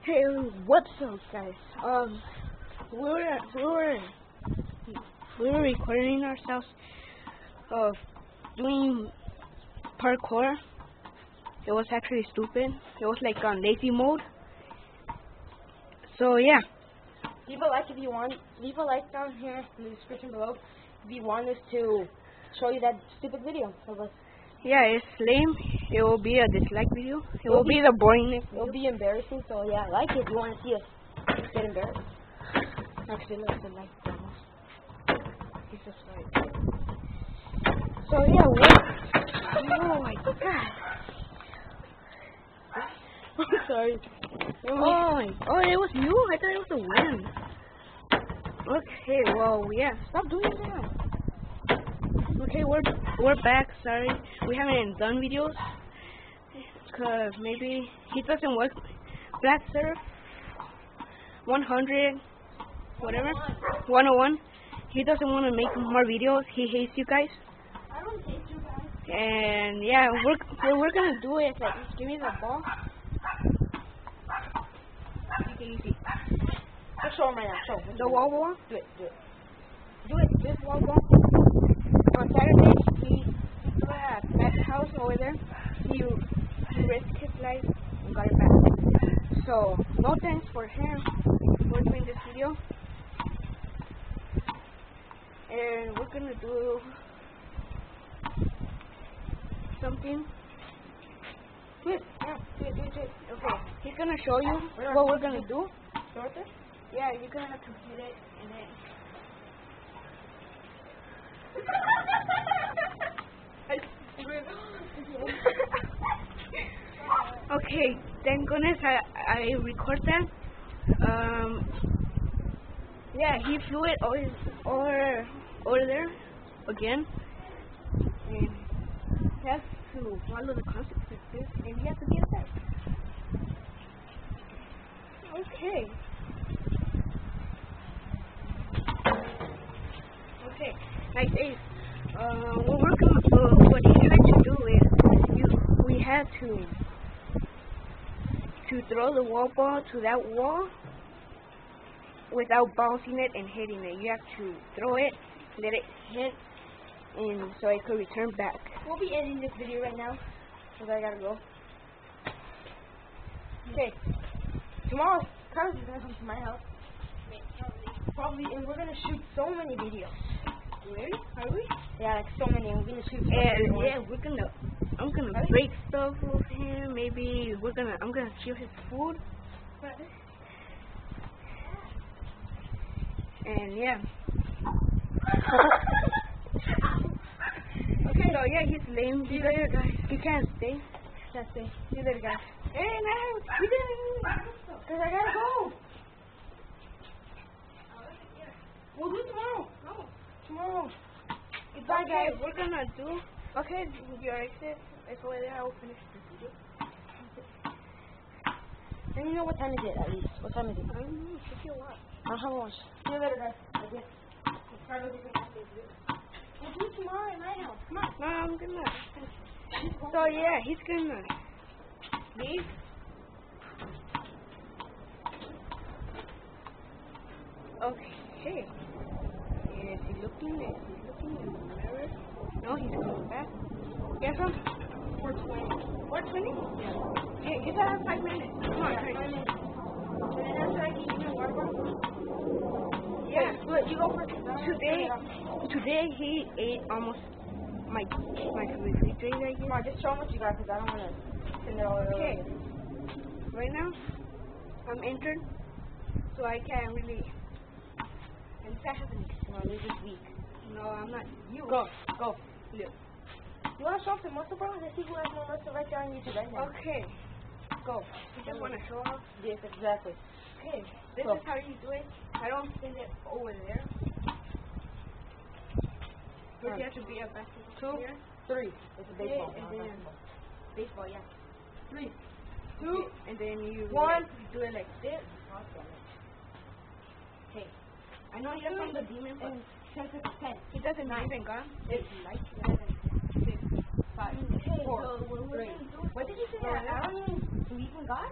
Hey, what's up, guys? We were recording ourselves of doing parkour. It was actually stupid. It was like on lazy mode. So yeah, Leave a like if you want. Leave a like down here in the description below if you want us to show you that stupid video of us. yeah, it's lame. It will be a dislike video. It will be the boringness. It'll be embarrassing, so yeah, like it if you want to see us get embarrassed. Actually, let's like that. He's just like. So yeah, oh my god. I'm sorry. Oh, it was you? I thought it was the wind. Okay, well, yeah, stop doing that. Okay, we're back. Sorry, we haven't done videos because maybe he doesn't work. Black Surf 100, whatever, 101. He doesn't want to make more videos. He hates you guys. I don't hate you guys. And yeah, we're gonna do it. Like, give me the ball. Easy. Just show him right now. Show him. The wall ball. Do it. Do it. This wall ball. On Saturday, he threw at that house over there. He risked his life and got it back. So no thanks for him for doing this video. And we're gonna do something. Do it. Yeah, do it. Okay. He's gonna show you what we're gonna do. Yeah, you're gonna have to hit it and then. Okay, thank goodness I record that. Yeah, he flew it over there again, and he has to follow the consequences, and he has to get that. Okay. Okay, like Ace, what he tried to do is we had to throw the wall ball to that wall without bouncing it and hitting it. You have to throw it, let it hit, and so it could return back. We'll be ending this video right now because I gotta go. Okay. Tomorrow, Carlos is gonna come to my house. Probably, and we're gonna shoot so many videos. Really? Are we? Yeah, like so many. We're gonna shoot. And yeah, I'm gonna break stuff with him. Maybe I'm gonna steal his food. And yeah. Okay, so yeah, he's lame. See you later, guys. He can't stay. Can't stay. See you later, guys. Hey, man, we didn't. Cause I gotta go. We'll do it tomorrow. No, tomorrow. Goodbye, guys. We're gonna do. Okay, your exit is over there. I will finish the video. And you know what time is it at least? What time is it? I don't know. If you want. I'll have lunch. See you later, guys. Okay. We'll do it tomorrow at my house. Come on. No, I'm gonna. So yeah, he's gonna leave. Okay. Is he looking? Is he looking in the mirror? No, he's coming back. Guess what? 4:20. 4:20? Yeah. Hey, give that 5 minutes. Come on, hurry. 5 minutes. And then after I get you a water bottle? Yeah. But you go first. Today he ate almost my refrigerator. Come on, just show them what you got because I don't want to send it all over. Okay. Right now, I'm injured, so I can't really. And that happened this week. No, I'm not. You Go. Look. You want to show off the muscle, bro? Let's see who has more muscle right there on YouTube right now. Okay. Go. You just want to show off? Yes, exactly. Okay. This is how you do it. I don't send it over there. First, you have to be a basketball player. 3. It's a baseball. And then baseball, yeah. 3, 2, Okay. And then you 1. do it like this. Okay. I know you're from the demon, but 10 to 10. he doesn't believe in God. It's like 6, 5, 4, 3. What did you say? I don't even believe in God?